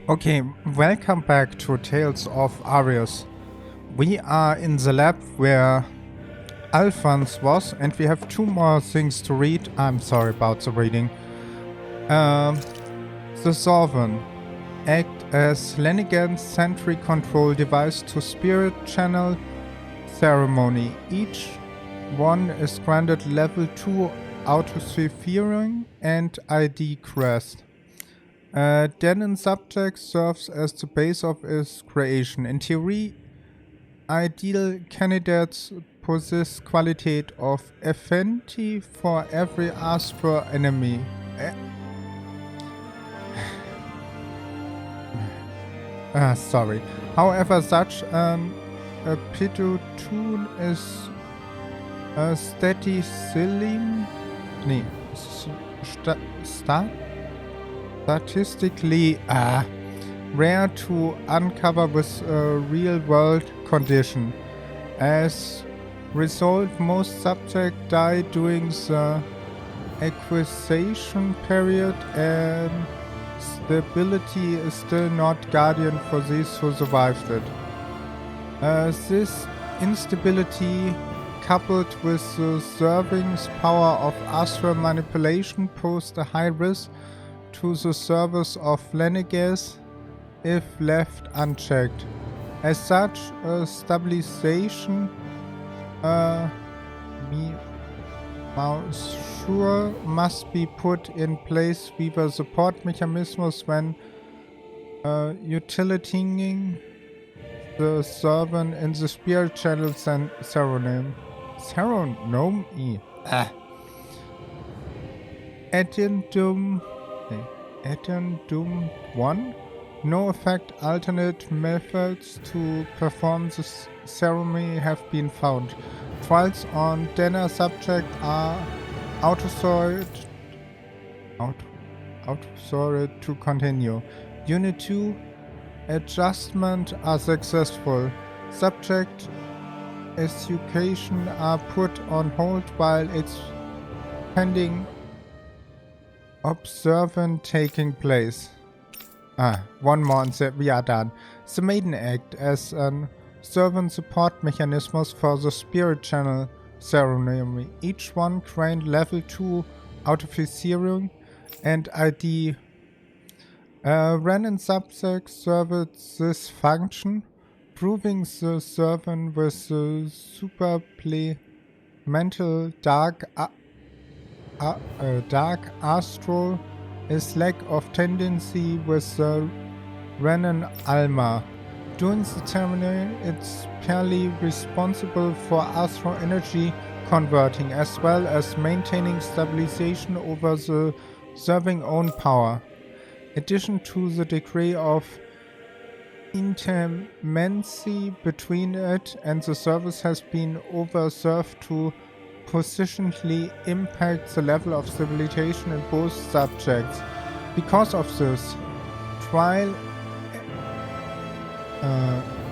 Okay, welcome back to Tales of Aris. We are in the lab where Alphonse was, and we have two more things to read. I'm sorry about the reading. The Sovereign act as Lenigan's sentry control device to spirit channel ceremony. Each one is granted level 2 auto-hearing and ID crest. Denon subject serves as the base of its creation. In theory, ideal candidates possess quality of affinity for every astral enemy. Sorry. However, such an epitome is statistically rare to uncover with a real-world condition. As result, most subjects die during the acquisition period, and stability is still not guardian for these who survived it. This instability, coupled with the serving's power of astral manipulation, posed a high risk to the service of Lenigas if left unchecked. As such, a stabilization measure must be put in place via support mechanisms when utilizing the servant in the spirit channel ceremony. Addendum 1. No effect alternate methods to perform the ceremony have been found. Trials on Dahna subject are authoritative to continue. Unit 2. Adjustment are successful. Subject education are put on hold while it's pending observant taking place. One more and we are done. The Maiden Act as an servant support mechanism for the spirit channel ceremony. Each one gained level 2 auto-hearing and ID. Random subject served this function, proving the servant with the supplemental dark astral is lack of tendency with the Renan Alma. During the ceremony, it's purely responsible for astral energy converting as well as maintaining stabilization over the serving own power. Addition to the degree of intimacy between it and the service has been overserved to positionally impact the level of civilization in both subjects. Because of this, trial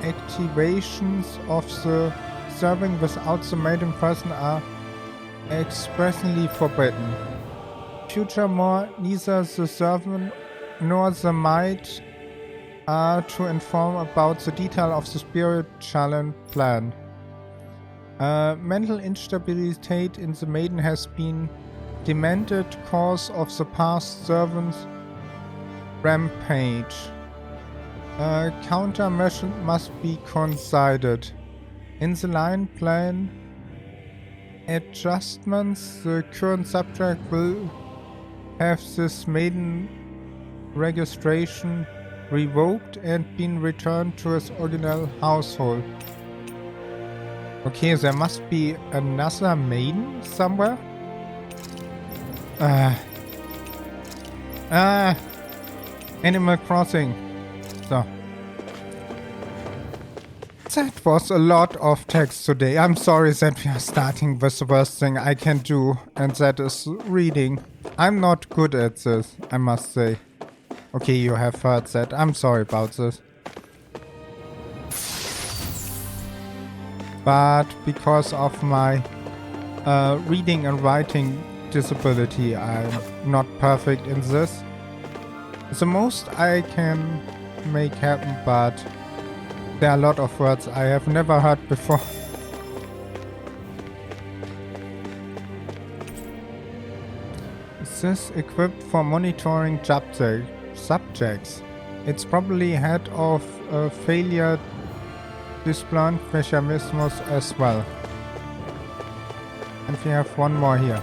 activations of the serving without the maiden person are expressly forbidden. Furthermore, neither the servant nor the maid are to inform about the detail of the spirit challenge plan. Mental instability in the maiden has been demanded cause of the past servant's rampage. Countermeasure must be considered. In the line plan adjustments, the current subject will have this maiden registration revoked and been returned to his original household. Okay, there must be another maiden somewhere. Animal Crossing. So. That was a lot of text today. I'm sorry that we are starting with the worst thing I can do, and that is reading. I'm not good at this, I must say. Okay, you have heard that. I'm sorry about this. But because of my reading and writing disability, I'm not perfect in this. The most I can make happen, but there are a lot of words I have never heard before. Is this equipped for monitoring subjects? It's probably head of failure displant mechanisms as well. And we have one more here.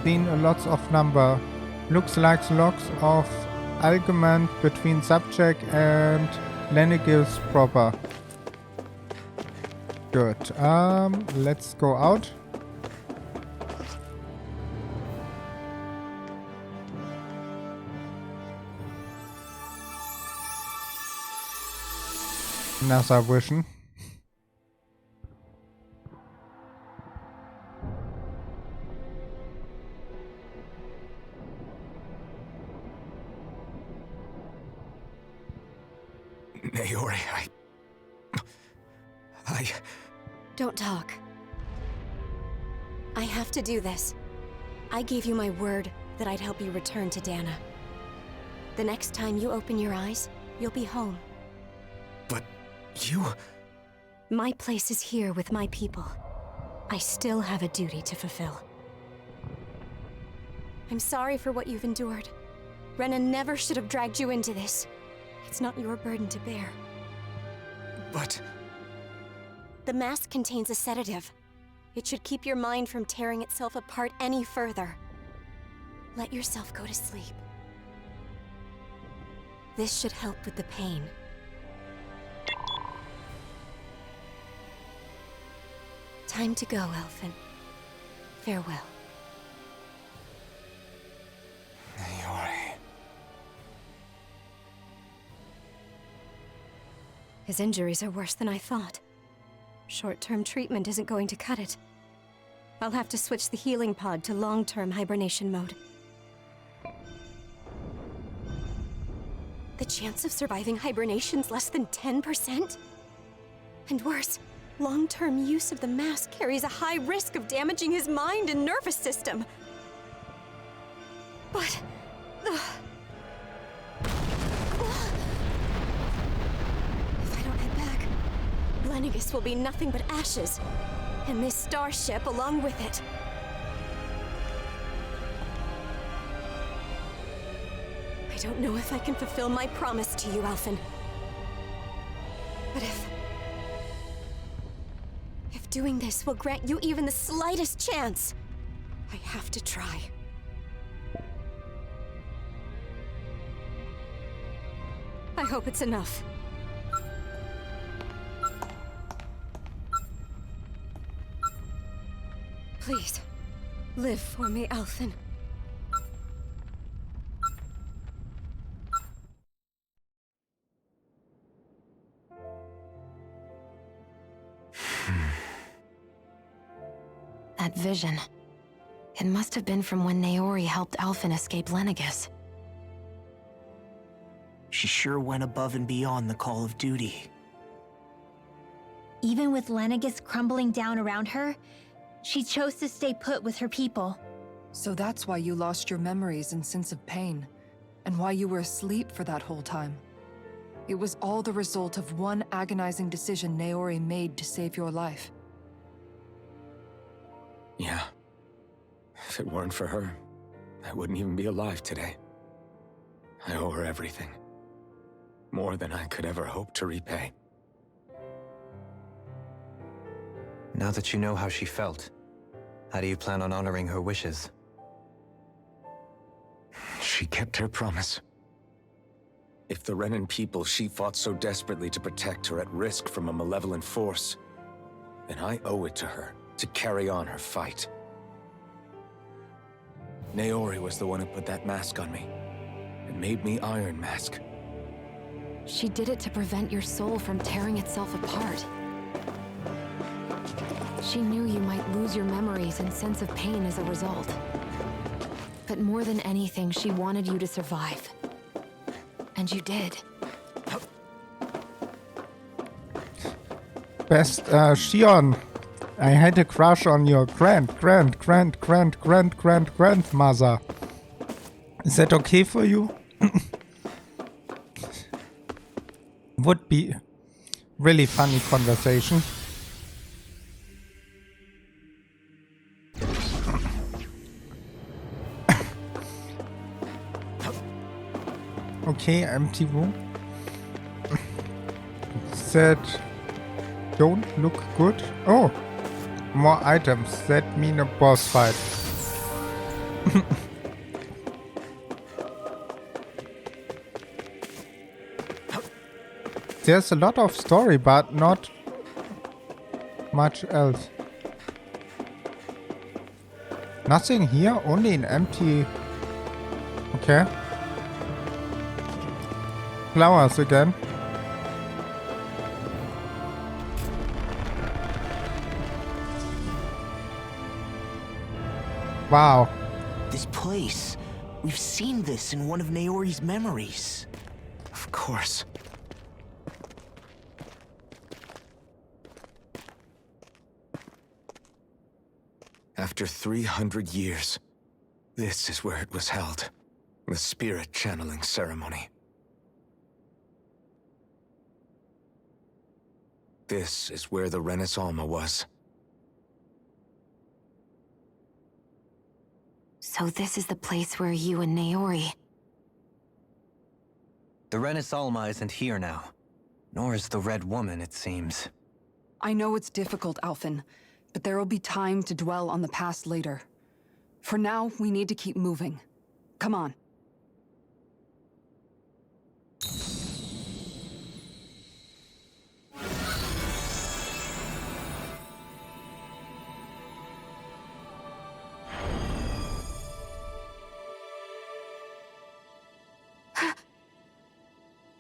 Seen a lots of number. Looks like lots of argument between subject and Lenigils proper. Good. Let's go out. Another vision. Naori, I... Don't talk. I have to do this. I gave you my word that I'd help you return to Dahna. The next time you open your eyes, you'll be home. But you... My place is here with my people. I still have a duty to fulfill. I'm sorry for what you've endured. Rena never should have dragged you into this. It's not your burden to bear. But... The mask contains a sedative. It should keep your mind from tearing itself apart any further. Let yourself go to sleep. This should help with the pain. Time to go, Elfin. Farewell. Naori... His injuries are worse than I thought. Short-term treatment isn't going to cut it. I'll have to switch the healing pod to long-term hibernation mode. The chance of surviving hibernation's less than 10%? And worse, long-term use of the mask carries a high risk of damaging his mind and nervous system. But... Lenigis will be nothing but ashes, and this starship along with it. I don't know if I can fulfill my promise to you, Alphen. But if doing this will grant you even the slightest chance, I have to try. I hope it's enough. Please, live for me, Alphen. That vision. It must have been from when Naori helped Alphen escape Lenigis. She sure went above and beyond the call of duty. Even with Lenigis crumbling down around her, she chose to stay put with her people. So that's why you lost your memories and sense of pain, and why you were asleep for that whole time. It was all the result of one agonizing decision Naori made to save your life. Yeah. If it weren't for her, I wouldn't even be alive today. I owe her everything. More than I could ever hope to repay. Now that you know how she felt, how do you plan on honoring her wishes? She kept her promise. If the Renan people she fought so desperately to protect are at risk from a malevolent force, then I owe it to her to carry on her fight. Naori was the one who put that mask on me, and made me Iron Mask. She did it to prevent your soul from tearing itself apart. She knew you might lose your memories and sense of pain as a result. But more than anything, she wanted you to survive. And you did. Best Shion, I had a crush on your grandmother. Is that okay for you? Would be really funny conversation. Okay, empty room. That don't look good. Oh, more items. That mean a boss fight. There's a lot of story, but not much else. Nothing here, only an empty... Okay. Flowers again. Wow. This place. We've seen this in one of Naori's memories. Of course. After 300 years, this is where it was held. The spirit channeling ceremony. This is where the Rena was. So this is the place where you and Naori... The Rena isn't here now. Nor is the Red Woman, it seems. I know it's difficult, Alphen, but there will be time to dwell on the past later. For now, we need to keep moving. Come on.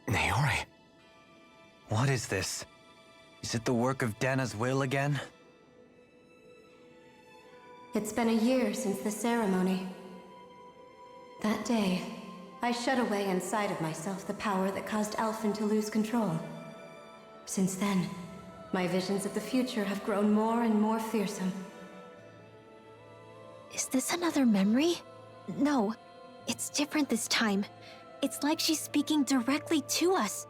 Naori? What is this? Is it the work of Dahna's will again? It's been a year since the ceremony. That day, I shut away inside of myself the power that caused Alphen to lose control. Since then, my visions of the future have grown more and more fearsome. Is this another memory? No, it's different this time. It's like she's speaking directly to us.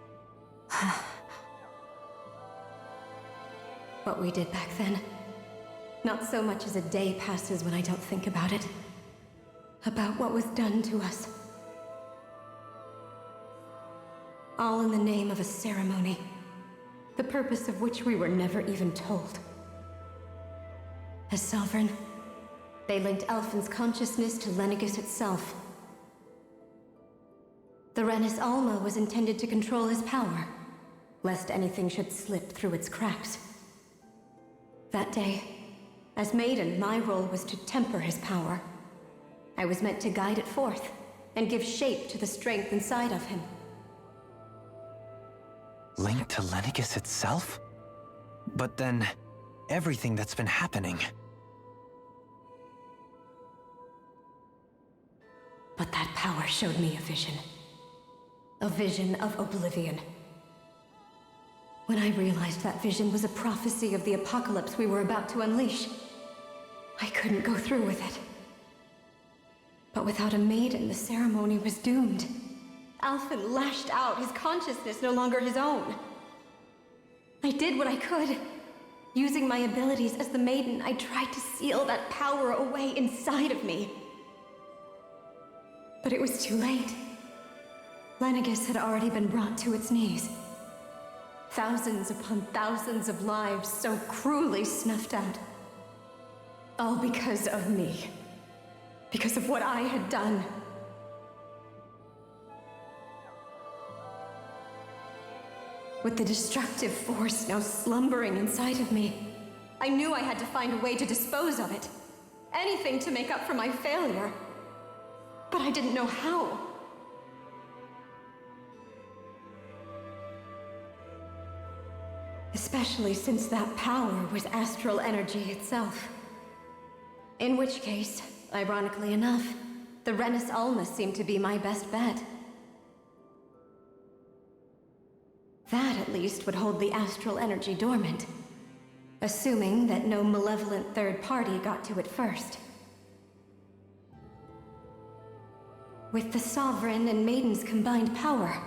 What we did back then. Not so much as a day passes when I don't think about it. About what was done to us. All in the name of a ceremony. The purpose of which we were never even told. As Sovereign, they linked Alphen's consciousness to Lenegis itself. The Renis Alma was intended to control his power, lest anything should slip through its cracks. That day, as Maiden, my role was to temper his power. I was meant to guide it forth, and give shape to the strength inside of him. Linked to Lenegis itself? But then, everything that's been happening... But that power showed me a vision. A vision of oblivion. When I realized that vision was a prophecy of the apocalypse we were about to unleash, I couldn't go through with it. But without a maiden, the ceremony was doomed. Alphen lashed out, his consciousness no longer his own. I did what I could. Using my abilities as the maiden, I tried to seal that power away inside of me. But it was too late. Lenegis had already been brought to its knees. Thousands upon thousands of lives so cruelly snuffed out. All because of me. Because of what I had done. With the destructive force now slumbering inside of me, I knew I had to find a way to dispose of it. Anything to make up for my failure. But I didn't know how. Especially since that power was astral energy itself. In which case, ironically enough, the Renis Alma seemed to be my best bet. That, at least, would hold the astral energy dormant. Assuming that no malevolent third party got to it first. With the Sovereign and Maiden's combined power,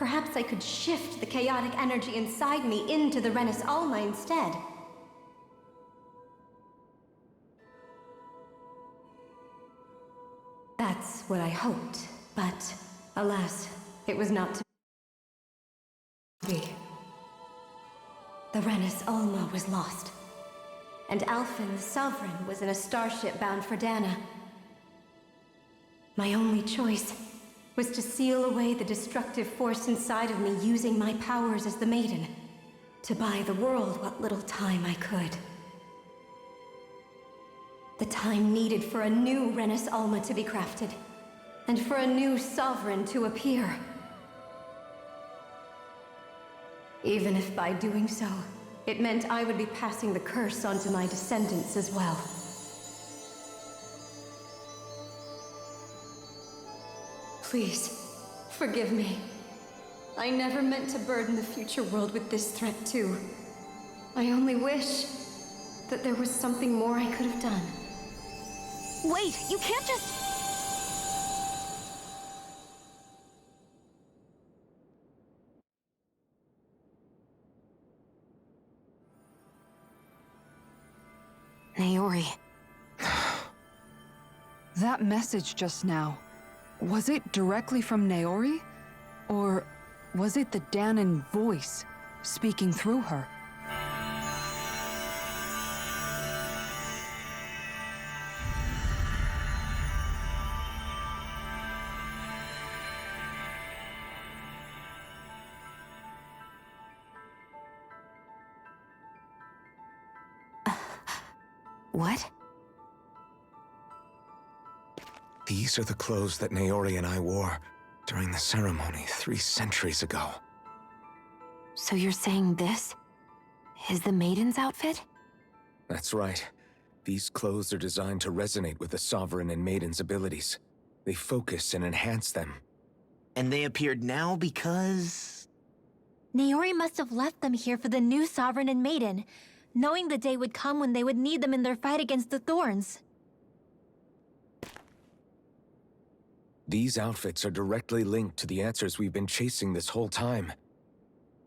perhaps I could shift the chaotic energy inside me into the Renis Alma instead. That's what I hoped, but alas, it was not to be. The Renis Alma was lost, and Alphen the Sovereign was in a starship bound for Dahna. My only choice was to seal away the destructive force inside of me using my powers as the Maiden, to buy the world what little time I could. The time needed for a new Renis Alma to be crafted, and for a new Sovereign to appear. Even if by doing so, it meant I would be passing the curse on to my descendants as well. Please, forgive me. I never meant to burden the future world with this threat too. I only wish that there was something more I could have done. Wait, you can't just... Naori. That message just now, was it directly from Naori? Or was it the Dahnan voice speaking through her? What? These are the clothes that Naori and I wore during the ceremony 3 centuries ago. So you're saying this is the Maiden's outfit? That's right. These clothes are designed to resonate with the Sovereign and Maiden's abilities. They focus and enhance them. And they appeared now because... Naori must have left them here for the new Sovereign and Maiden, knowing the day would come when they would need them in their fight against the Thorns. These outfits are directly linked to the answers we've been chasing this whole time.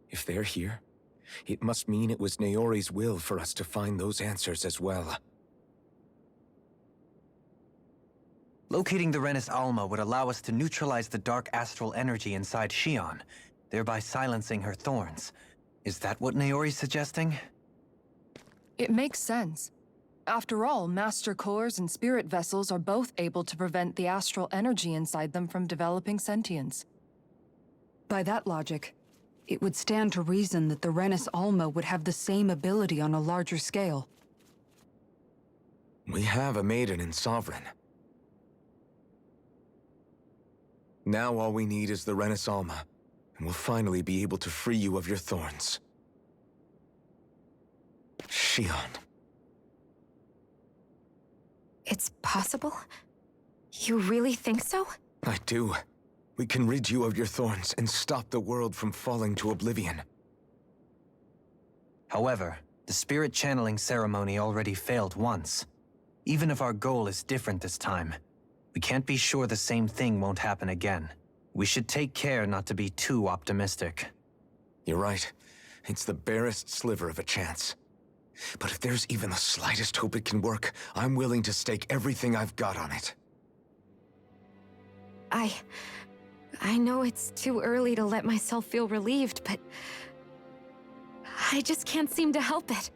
If they're here, it must mean it was Naori's will for us to find those answers as well. Locating the Renis Alma would allow us to neutralize the dark astral energy inside Shion, thereby silencing her thorns. Is that what Naori's suggesting? It makes sense. After all, Master Cores and Spirit Vessels are both able to prevent the astral energy inside them from developing sentience. By that logic, it would stand to reason that the Renis Alma would have the same ability on a larger scale. We have a Maiden and Sovereign. Now all we need is the Renis Alma, and we'll finally be able to free you of your thorns. Shion. It's possible? You really think so? I do. We can rid you of your thorns and stop the world from falling to oblivion. However, the spirit channeling ceremony already failed once. Even if our goal is different this time, we can't be sure the same thing won't happen again. We should take care not to be too optimistic. You're right. It's the barest sliver of a chance. But if there's even the slightest hope it can work, I'm willing to stake everything I've got on it. I know it's too early to let myself feel relieved, but I just can't seem to help it.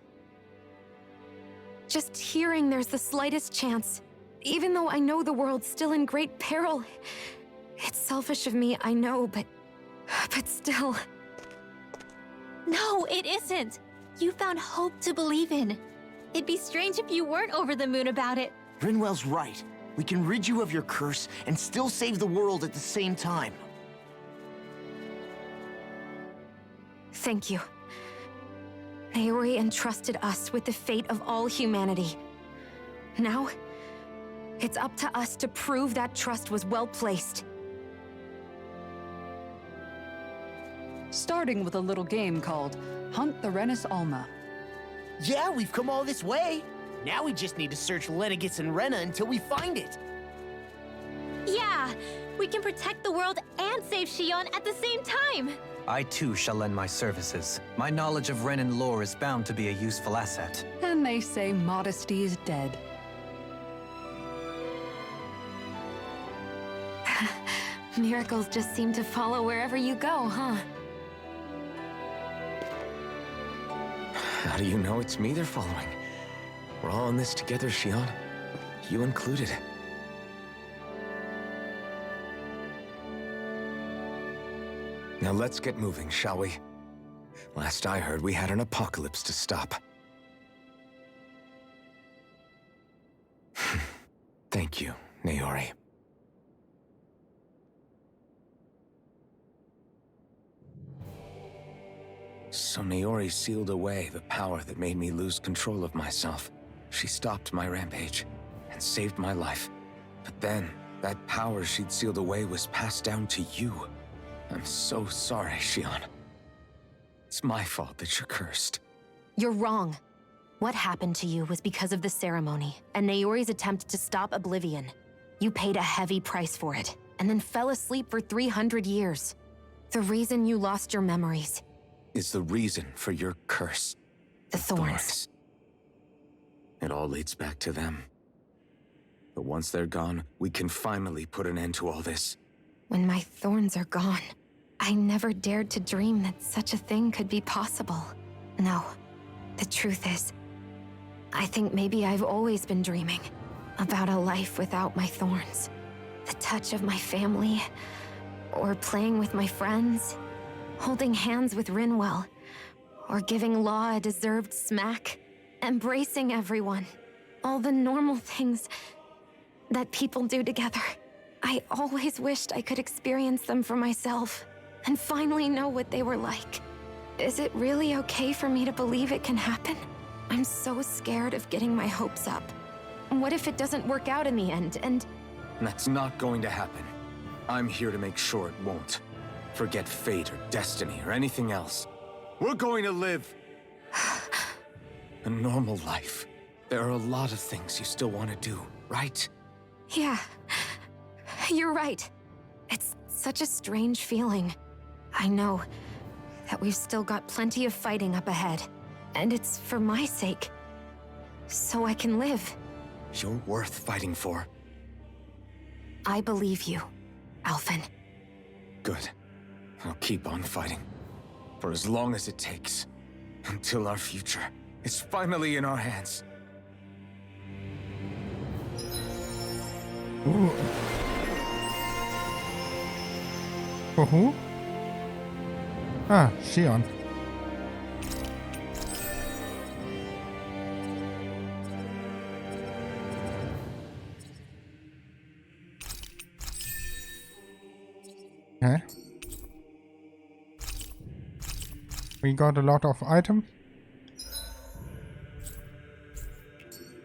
Just hearing there's the slightest chance, even though I know the world's still in great peril. It's selfish of me, I know, but still. No, it isn't. You found hope to believe in. It'd be strange if you weren't over the moon about it. Rinwell's right. We can rid you of your curse and still save the world at the same time. Thank you. Naori entrusted us with the fate of all humanity. Now, it's up to us to prove that trust was well placed. Starting with a little game called Hunt the Renis Alma. Yeah, we've come all this way. Now we just need to search Lenegis and Rena until we find it. Yeah, We can protect the world and save Shion at the same time! I too shall lend my services. My knowledge of Renan lore is bound to be a useful asset. And they say modesty is dead. Miracles just seem to follow wherever you go, huh? How do you know it's me they're following? We're all in this together, Shion. You included. Now let's get moving, shall we? Last I heard, we had an apocalypse to stop. Thank you, Naori. So Naori sealed away the power that made me lose control of myself. She stopped my rampage and saved my life. But then, that power she'd sealed away was passed down to you. I'm so sorry, Shion. It's my fault that you're cursed. You're wrong. What happened to you was because of the ceremony and Naori's attempt to stop Oblivion. You paid a heavy price for it, and then fell asleep for 300 years. The reason you lost your memories is the reason for your curse. The thorns. It all leads back to them. But once they're gone, we can finally put an end to all this. When my thorns are gone, I never dared to dream that such a thing could be possible. No, the truth is, I think maybe I've always been dreaming about a life without my thorns. The touch of my family, or playing with my friends, holding hands with Rinwell, or giving Law a deserved smack, embracing everyone. All the normal things that people do together. I always wished I could experience them for myself, and finally know what they were like. Is it really okay for me to believe it can happen? I'm so scared of getting my hopes up. What if it doesn't work out in the end, and... That's not going to happen. I'm here to make sure it won't. Forget fate or destiny or anything else. We're going to live a normal life. There are a lot of things you still want to do, right? Yeah, you're right. It's such a strange feeling. I know that we've still got plenty of fighting up ahead, and it's for my sake, so I can live. You're worth fighting for. I believe you, Alphen. Good. I'll keep on fighting. For as long as it takes. Until our future is finally in our hands. Ooh. For who? Ah, Shion. Okay. We got a lot of items.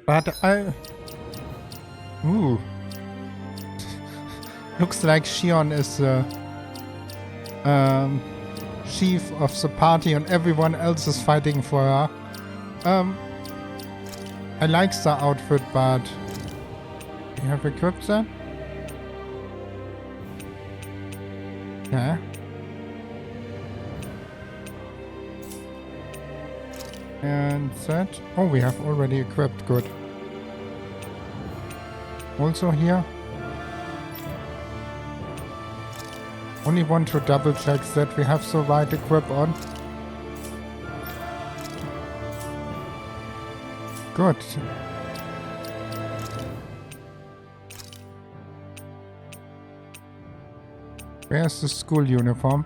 But Ooh. Looks like Shion is the chief of the party and everyone else is fighting for her. I like the outfit, but we have equipped that? Yeah. And that. Oh, we have already equipped. Good. Also here. Only want to double check that we have the right equip on. Good. Where's the school uniform?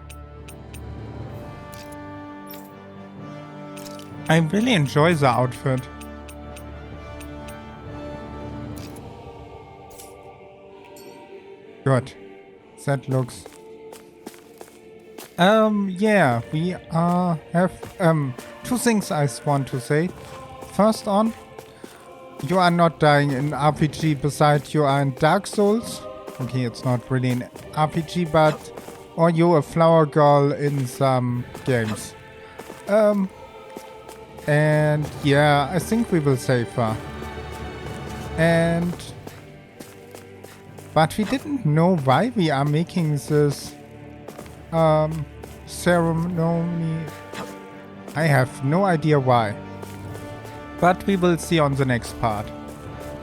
I really enjoy the outfit. Good. That looks... yeah, we have two things I want to say. First on, you are not dying in RPG besides you are in Dark Souls. Okay, it's not really an RPG, but... Or you're a flower girl in some games. And yeah, I think we will save her. And... But we didn't know why we are making this ceremony. I have no idea why. But we will see on the next part.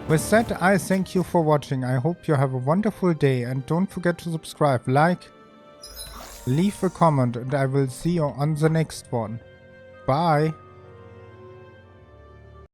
With that, I thank you for watching. I hope you have a wonderful day and don't forget to subscribe, like, leave a comment, and I will see you on the next one. Bye!